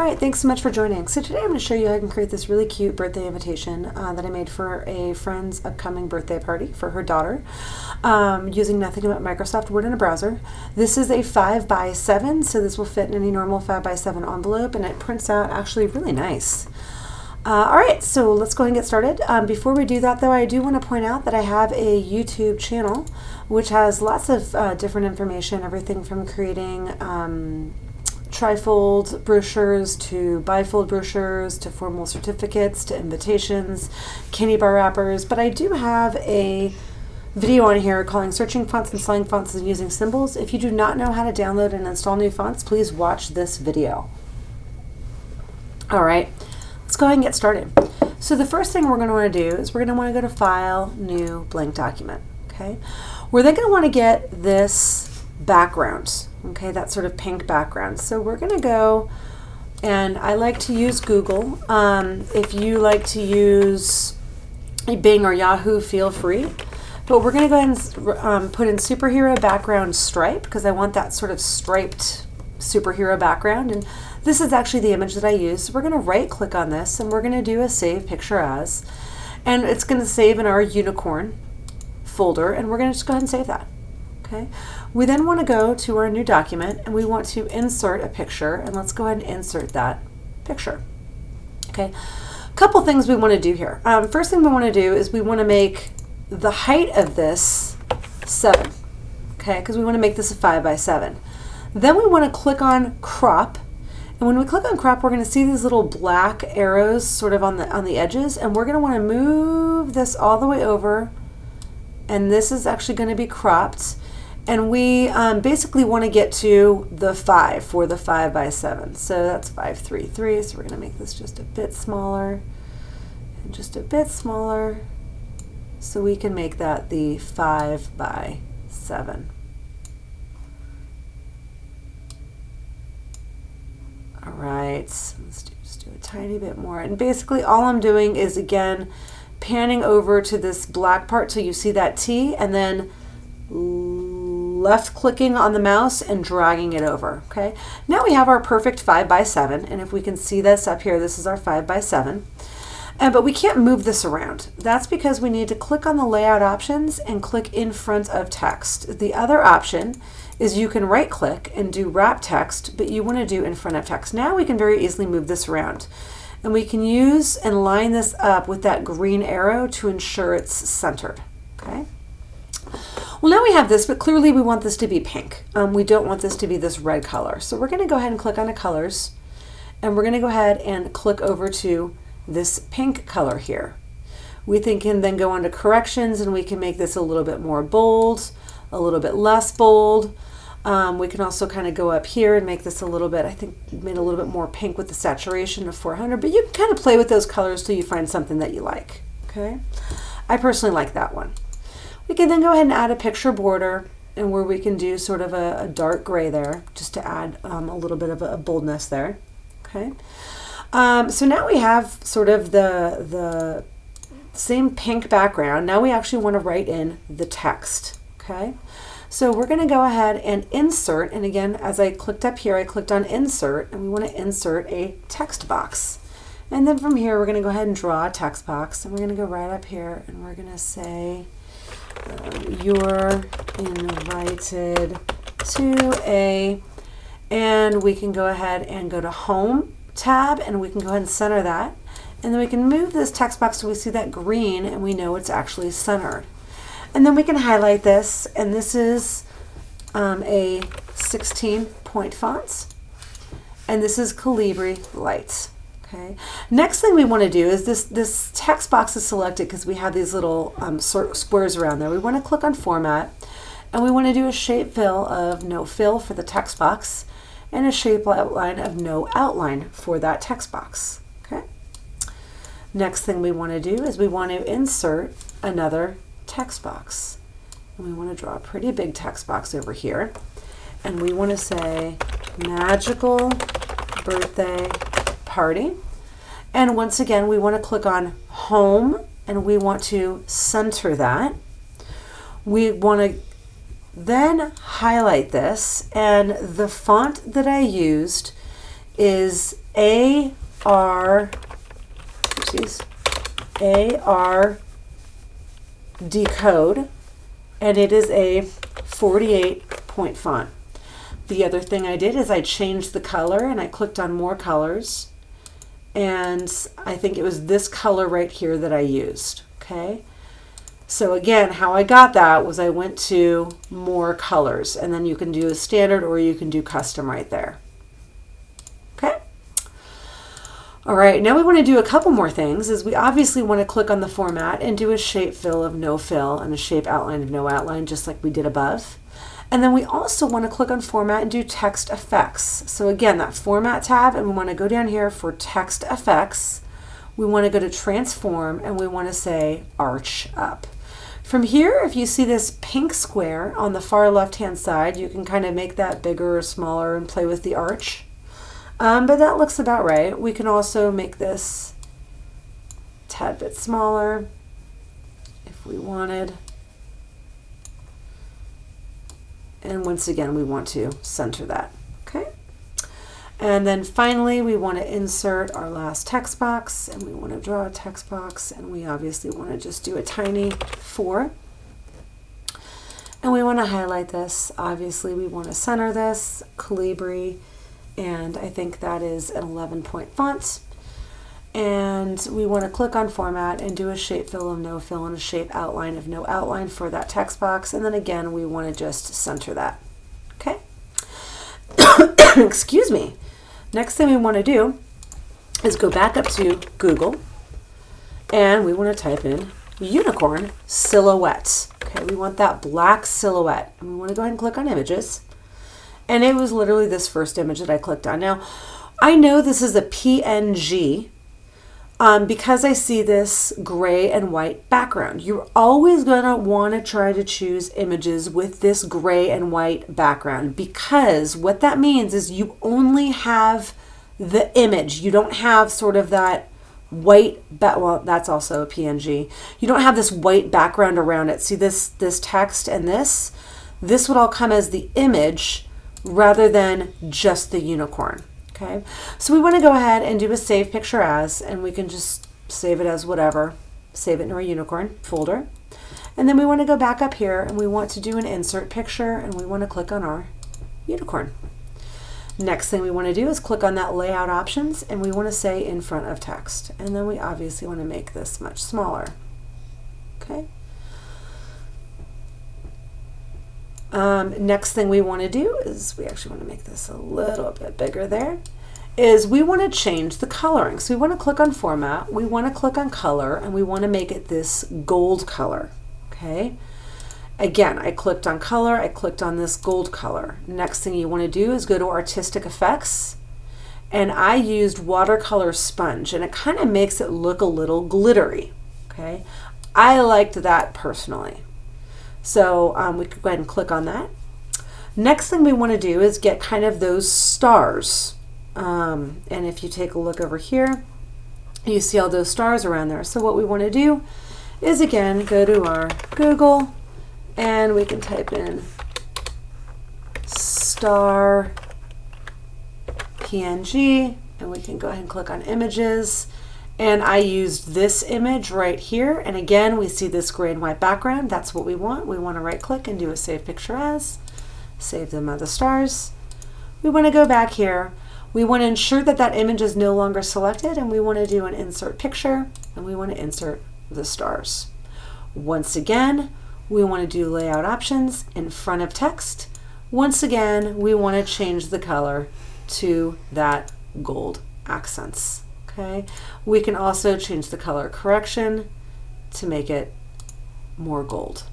All right, thanks so much for joining. So today I'm going to show you how I can create this really cute birthday invitation that I made for a friend's upcoming birthday party for her daughter using nothing but Microsoft Word in a browser. This is a 5x7, so this will fit in any normal 5x7 envelope, and it prints out actually really nice. All right, so let's go ahead and get started. Before we do that, though, I do want to point out that I have a YouTube channel which has lots of different information, everything from creating trifold brochures to bifold brochures to formal certificates to invitations, candy bar wrappers. But I do have a video on here calling Searching Fonts and Selling Fonts and Using Symbols. If you do not know how to download and install new fonts, please watch this video. All right, let's go ahead and get started. So the first thing we're going to want to do is we're going to want to go to File, New, Blank Document. Okay, we're then going to want to get this background. Okay, that sort of pink background. So we're going to go, and I like to use Google. If you like to use Bing or Yahoo, feel free. But we're going to go ahead and put in superhero background stripe because I want that sort of striped superhero background. And this is actually the image that I use. So we're going to right click on this and we're going to do a Save Picture As. And it's going to save in our unicorn folder, and we're going to just go ahead and save that. Okay. We then want to go to our new document and we want to insert a picture, and let's go ahead and insert that picture. Okay, a couple things we want to do here. First thing we want to do is we want to make the height of this 7, okay, because we want to make this a 5x7. Then we want to click on crop, and when we click on crop, we're going to see these little black arrows sort of on the edges, and we're going to want to move this all the way over, and this is actually going to be cropped. And we basically want to get to the 5 for the 5x7. So that's 533. So we're going to make this just a bit smaller and just a bit smaller so we can make that the 5x7. All right, let's just do a tiny bit more. And basically all I'm doing is, again, panning over to this black part till you see that T, and then left clicking on the mouse and dragging it over. Okay, now we have our perfect 5x7, and if we can see this up here, this is our 5x7. But we can't move this around. That's because we need to click on the layout options and click in front of text. The other option is you can right click and do wrap text, but you want to do in front of text. Now we can very easily move this around, and we can use and line this up with that green arrow to ensure it's centered. Okay. Well, now we have this, but clearly we want this to be pink. We don't want this to be this red color. So we're going to go ahead and click on the colors, and we're going to go ahead and click over to this pink color here. We can then go on to corrections, and we can make this a little bit more bold, a little bit less bold. We can also kind of go up here and make this a little bit, I think made a little bit more pink with the saturation of 400, but you can kind of play with those colors till you find something that you like. Okay, I personally like that one. We can then go ahead and add a picture border, and where we can do sort of a dark gray there just to add a little bit of a boldness there. Okay, so now we have sort of the same pink background. Now we actually want to write in the text. Okay, so we're going to go ahead and insert, and again, as I clicked up here, I clicked on insert, and we want to insert a text box. And then from here, we're going to go ahead and draw a text box, and we're going to go right up here, and we're going to say, you're invited to a, and we can go ahead and go to Home tab, and we can go ahead and center that, and then we can move this text box so we see that green and we know it's actually centered. And then we can highlight this, and this is a 16-point font, and this is Calibri Light. Okay. Next thing we want to do is this text box is selected because we have these little squares around there. We want to click on Format, and we want to do a shape fill of no fill for the text box and a shape outline of no outline for that text box. Okay. Next thing we want to do is we want to insert another text box, and we want to draw a pretty big text box over here, and we want to say magical birthday party. And once again, we want to click on Home, and we want to center that. We want to then highlight this, and the font that I used is AR decode, and it is a 48-point font. The other thing I did is I changed the color, and I clicked on more colors, and I think it was this color right here that I used. Okay, so again, how I got that was I went to more colors, and then you can do a standard or you can do custom right there. Okay. All right, now we want to do a couple more things. Is we obviously want to click on the format and do a shape fill of no fill and a shape outline of no outline, just like we did above. And then we also want to click on format and do text effects. So again, that format tab, and we want to go down here for text effects. We want to go to transform, and we want to say arch up. From here, if you see this pink square on the far left-hand side, you can kind of make that bigger or smaller and play with the arch. But that looks about right. We can also make this a tad bit smaller if we wanted. And once again, we want to center that. Okay. And then finally, we want to insert our last text box, and we want to draw a text box, and we obviously want to just do a tiny 4. And we want to highlight this. Obviously, we want to center this, Calibri, and I think that is an 11-point font. And we want to click on format and do a shape fill of no fill and a shape outline of no outline for that text box. And then again, we want to just center that. Okay. Excuse me. Next thing we want to do is go back up to Google, and we want to type in unicorn silhouette. Okay, we want that black silhouette, and we want to go ahead and click on images. And it was literally this first image that I clicked on. Now, I know this is a PNG because I see this gray and white background. You're always going to want to try to choose images with this gray and white background, because what that means is you only have the image. You don't have sort of that white, well, that's also a PNG. You don't have this white background around it. See this text and this would all come as the image rather than just the unicorn. Okay, so we want to go ahead and do a save picture as, and we can just save it as whatever, save it in our unicorn folder. And then we want to go back up here, and we want to do an insert picture, and we want to click on our unicorn. Next thing we want to do is click on that layout options, and we want to say in front of text. And then we obviously want to make this much smaller. Okay. Next thing we want to do is we actually want to make this a little bit bigger there, is we want to change the coloring. So we want to click on format, we want to click on color, and we want to make it this gold color. Okay. Again, I clicked on color, I clicked on this gold color. Next thing you want to do is go to artistic effects, and I used watercolor sponge, and it kind of makes it look a little glittery. Okay. I liked that personally. So we could go ahead and click on that. Next thing we want to do is get kind of those stars. And if you take a look over here, you see all those stars around there. So what we want to do is, again, go to our Google, and we can type in star PNG, and we can go ahead and click on images. And I used this image right here. And again, we see this gray and white background. That's what we want. We want to right click and do a save picture as, save them as the stars. We want to go back here. We want to ensure that that image is no longer selected, and we want to do an insert picture, and we want to insert the stars. Once again, we want to do layout options in front of text. Once again, we want to change the color to that gold accents. Okay. We can also change the color correction to make it more gold.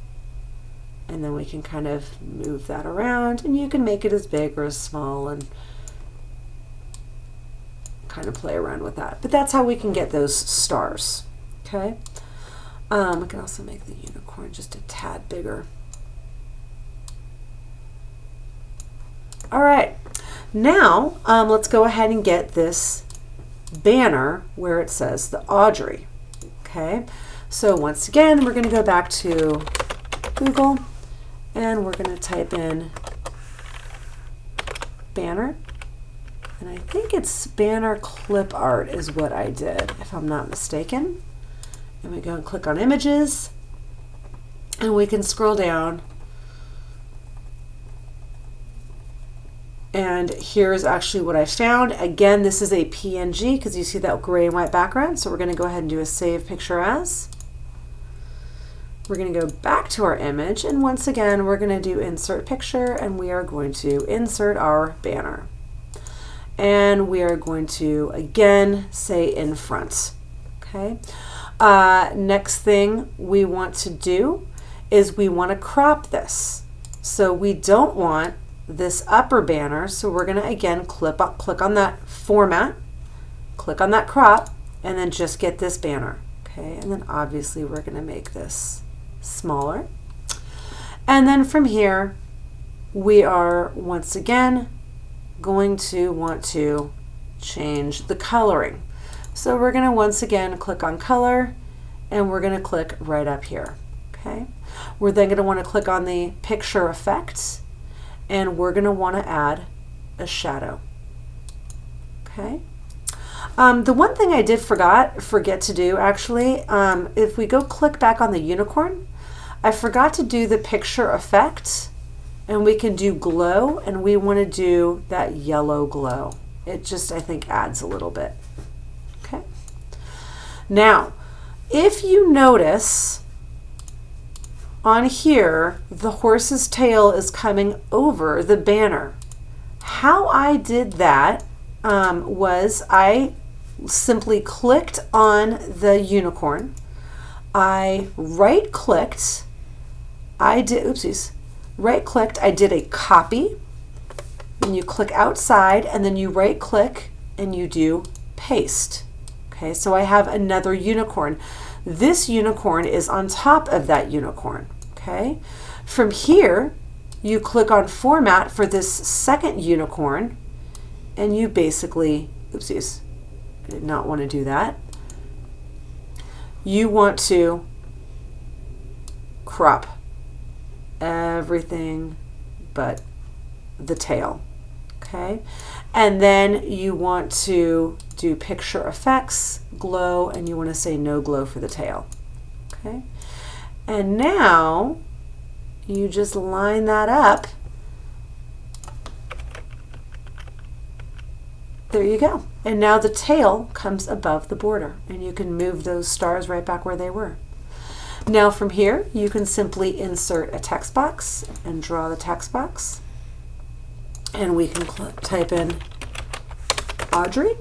And then we can kind of move that around, and you can make it as big or as small and kind of play around with that. But that's how we can get those stars. Okay. We can also make the unicorn just a tad bigger. All right. Now let's go ahead and get this banner where it says the Audrey. Okay, so once again, we're going to go back to Google, and we're going to type in banner, And I think it's banner clip art is what I did, if I'm not mistaken. And we go and click on images, and we can scroll down. And here's actually what I found. Again, this is a PNG because you see that gray and white background. So we're going to go ahead and do a save picture as. We're going to go back to our image, and once again, we're going to do insert picture, and we are going to insert our banner. And we are going to, again, say in front. Okay. Next thing we want to do is we want to crop this. So we don't want this upper banner, so we're going to again click on that format, click on that crop, and then just get this banner. Okay, and then obviously we're going to make this smaller. And then from here, we are once again going to want to change the coloring. So we're going to once again click on color, and we're going to click right up here. Okay, we're then going to want to click on the picture effects, and we're going to want to add a shadow. Okay. The one thing I did forget to do actually, if we go click back on the unicorn, I forgot to do the picture effect, and we can do glow, and we want to do that yellow glow. It just, I think, adds a little bit. Okay. Now, if you notice on here, the horse's tail is coming over the banner. How I did that was I simply clicked on the unicorn. I right-clicked. I did a copy. And you click outside, and then you right-click, and you do paste. Okay, so I have another unicorn. This unicorn is on top of that unicorn. Okay, from here, you click on format for this second unicorn, and you basically, oopsies, I did not want to do that. You want to crop everything but the tail. Okay, and then you want to do picture effects, glow, and you want to say no glow for the tail. Okay, and now you just line that up. There you go. And now the tail comes above the border, and you can move those stars right back where they were. Now from here, you can simply insert a text box and draw the text box. And we can type in Audrey.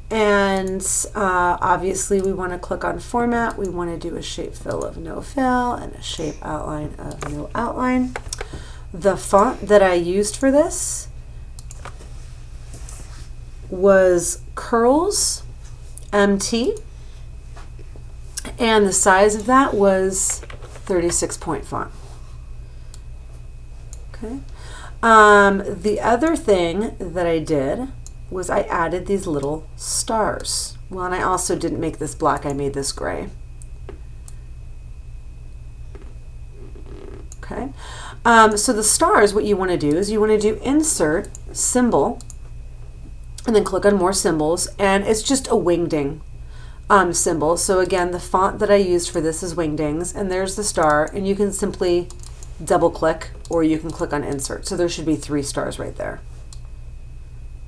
And obviously we want to click on format. We want to do a shape fill of no fill and a shape outline of no outline. The font that I used for this was Curls MT, and the size of that was 36-point font. Okay. The other thing that I did was I added these little stars. Well, and I also didn't make this black, I made this gray. Okay, so the stars, what you want to do is you want to do insert symbol, and then click on more symbols, and it's just a wingding symbol. So again, the font that I used for this is Wingdings, and there's the star, and you can simply double click, or you can click on insert. So there should be 3 stars right there.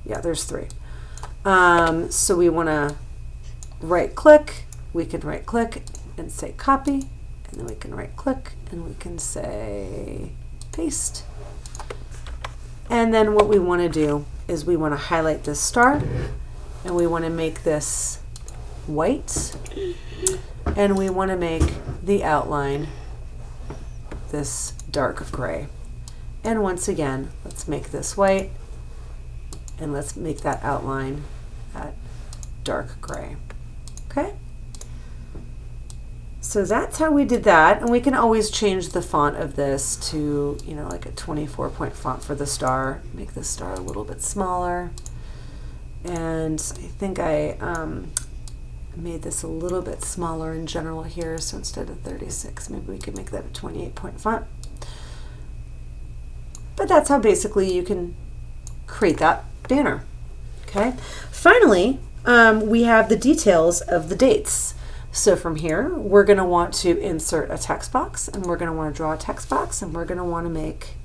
Yeah, there's 3. So we want to right click, we can right click and say copy, and then we can right click and we can say paste. And then what we want to do is we want to highlight this star, and we want to make this white, and we want to make the outline this dark gray. And once again, let's make this white, and let's make that outline that dark gray. Okay? So that's how we did that, and we can always change the font of this to, you know, like a 24-point font for the star. Make the star a little bit smaller. And I think I made this a little bit smaller in general here, so instead of 36, maybe we could make that a 28-point font. But that's how basically you can create that banner. Okay. Finally, we have the details of the dates. So from here, we're going to want to insert a text box, and we're going to want to draw a text box, and we're going to want to make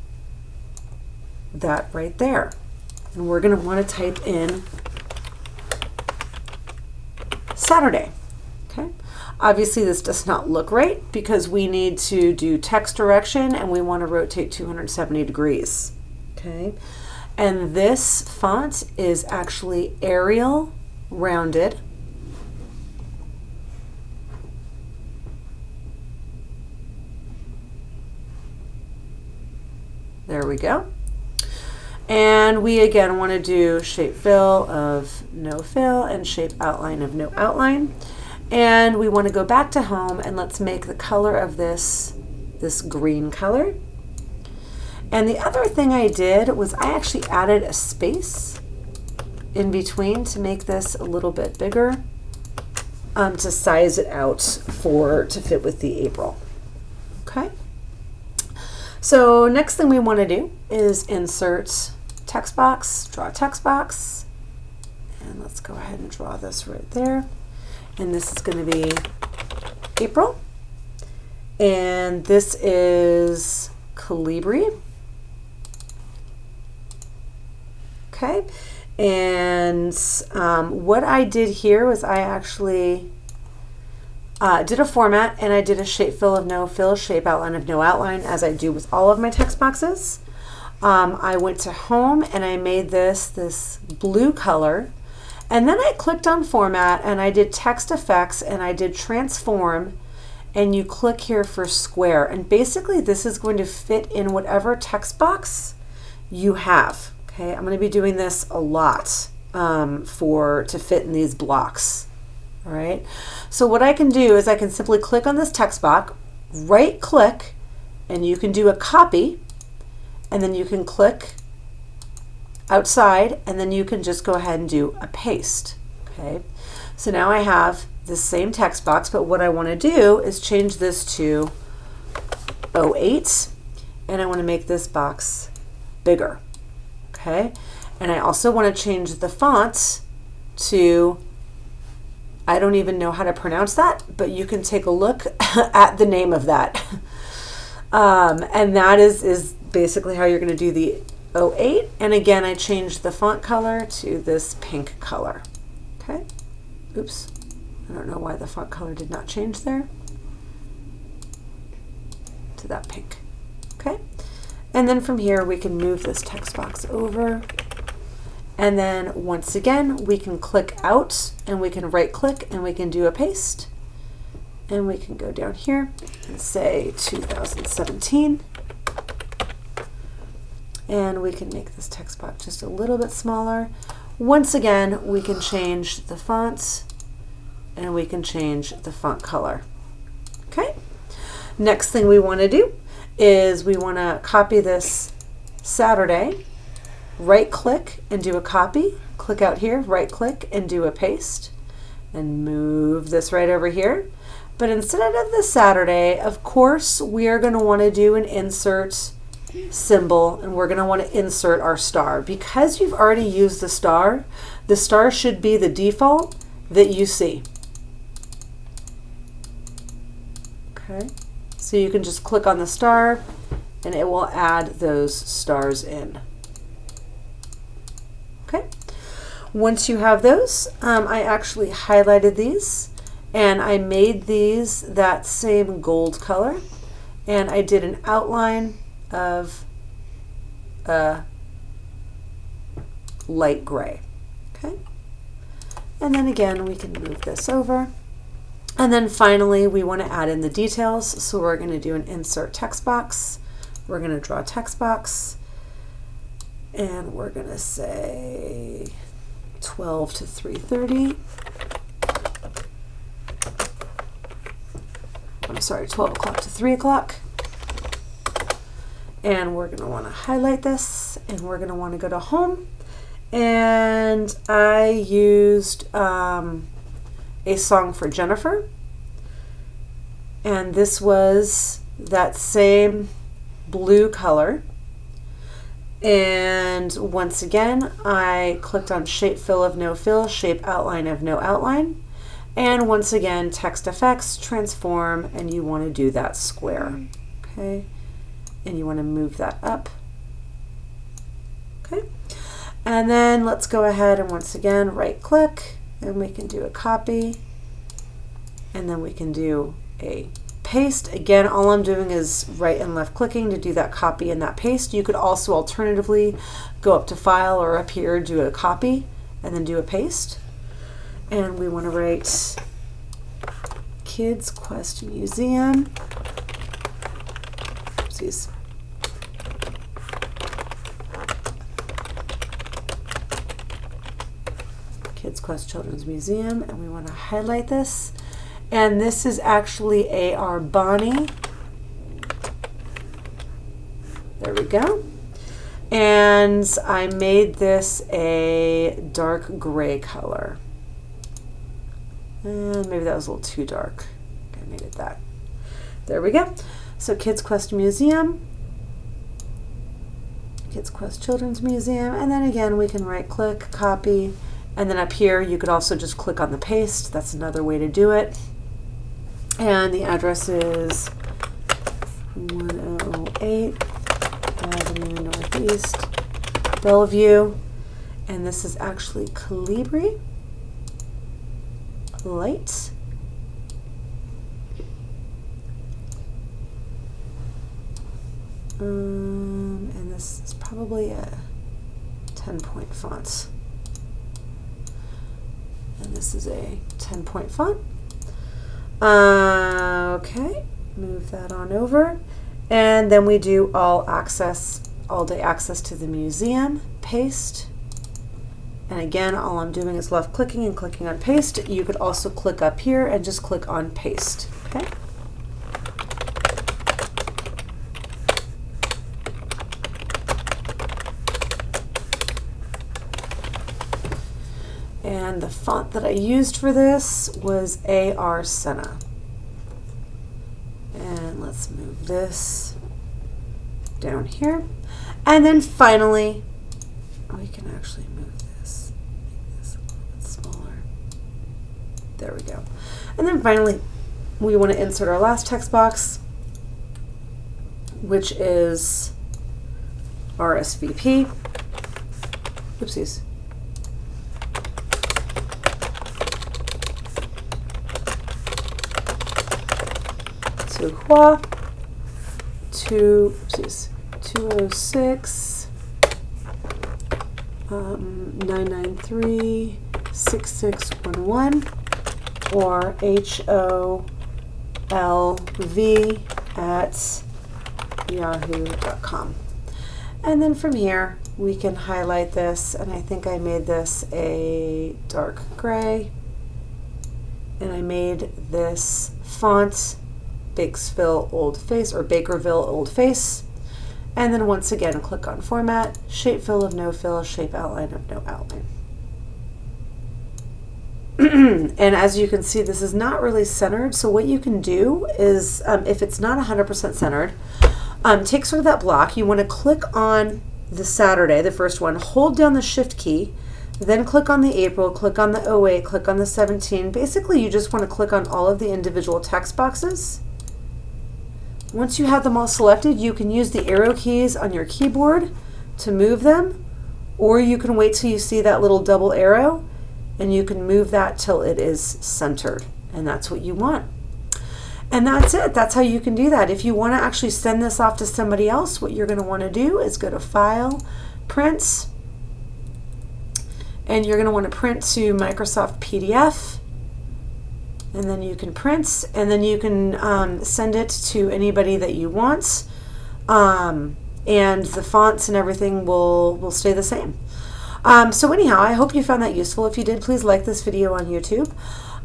that right there. And we're going to want to type in Saturday. Okay. Obviously, this does not look right because we need to do text direction, and we want to rotate 270 degrees. Okay. And this font is actually Arial rounded. There we go. And we again want to do shape fill of no fill and shape outline of no outline. And we want to go back to home, and let's make the color of this green color. And the other thing I did was I actually added a space in between to make this a little bit bigger, to size it out to fit with the April. Okay. So next thing we want to do is insert text box, draw a text box, and let's go ahead and draw this right there. And this is going to be April, and this is Calibri. Okay, and what I did here was I actually did a format, and I did a shape fill of no fill, shape outline of no outline, as I do with all of my text boxes. I went to home and I made this blue color, and then I clicked on format and I did text effects and I did transform, and you click here for square, and basically this is going to fit in whatever text box you have. Okay, I'm going to be doing this a lot to fit in these blocks. All right, so what I can do is I can simply click on this text box, right click, and you can do a copy, and then you can click outside, and then you can just go ahead and do a paste. Okay, so now I have the same text box, but what I want to do is change this to 08, and I want to make this box bigger. Okay, and I also want to change the font to, I don't even know how to pronounce that, but you can take a look at the name of that. And that is basically how you're going to do the 08. And again, I changed the font color to this pink color. Okay. Oops. I don't know why the font color did not change there. To that pink. Okay. And then from here, we can move this text box over. And then once again, we can click out, and we can right click, and we can do a paste. And we can go down here and say 2017. And we can make this text box just a little bit smaller. Once again, we can change the font, and we can change the font color. Okay. Next thing we want to do is we want to copy this Saturday. Right click and do a copy, click out here, right click and do a paste, and move this right over here. But instead of the Saturday, of course, we are going to want to do an insert symbol, and we're going to want to insert our star. Because you've already used the star should be the default that you see. Okay, so you can just click on the star and it will add those stars in. Okay, once you have those, I actually highlighted these, and I made these that same gold color, and I did an outline of light gray. Okay, and then again we can move this over, and then finally we want to add in the details, so we're going to do an insert text box. We're going to draw a text box, and we're going to say 12 to 3:30. I'm sorry, 12 o'clock to 3 o'clock. And we're going to want to highlight this, and we're going to want to go to home. And I used a song for Jennifer. And this was that same blue color. And once again, I clicked on shape fill of no fill, shape outline of no outline. And once again, text effects, transform, and you want to do that square. Okay. And you want to move that up. Okay. And then let's go ahead and once again, right click, and we can do a copy. And then we can do a paste. Again, all I'm doing is right and left clicking to do that copy and that paste. You could also alternatively go up to file or up here, do a copy, and then do a paste. And we want to write Kids Quest Museum. Oopsies. Kids Quest Children's Museum, and we want to highlight this. And this is actually A.R. Bonnie. There we go. And I made this a dark gray color. And maybe that was a little too dark. I made it that. There we go. So Kids Quest Museum, Kids Quest Children's Museum, and then again we can right click, copy, and then up here you could also just click on the paste. That's another way to do it. And the address is 108 Avenue Northeast, Bellevue. And this is actually Calibri Light. And this is probably a 10-point font. And this is a 10-point font. Okay, move that on over. And then we do all day access to the museum, paste. And again, all I'm doing is left clicking and clicking on paste. You could also click up here and just click on paste, okay? And the font that I used for this was A.R. Senna. And let's move this down here. And then finally, we can actually move this, make this a little bit smaller. There we go. And then finally, we want to insert our last text box, which is RSVP. Oopsies. To Hua, 206 993 6611 or holv@yahoo.com. And then from here we can highlight this, and I think I made this a dark gray, and I made this font Bakesville Old Face or Bakerville Old Face. And then once again, click on Format, Shape Fill of No Fill, Shape Outline of No Outline. And as you can see, this is not really centered. So what you can do is, if it's not 100% centered, take sort of that block. You want to click on the Saturday, the first one, hold down the Shift key, then click on the April, click on the 08, click on the 17. Basically, you just want to click on all of the individual text boxes. Once you have them all selected, you can use the arrow keys on your keyboard to move them, or you can wait till you see that little double arrow and you can move that till it is centered, and that's what you want. And that's it. That's how you can do that. If you want to actually send this off to somebody else, what you're going to want to do is go to File, Print, and you're going to want to print to Microsoft PDF. And then you can print, and then you can send it to anybody that you want, and the fonts and everything will stay the same. So anyhow, I hope you found that useful. If you did, please like this video on YouTube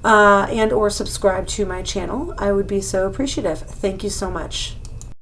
and or subscribe to my channel. I would be so appreciative. Thank you so much.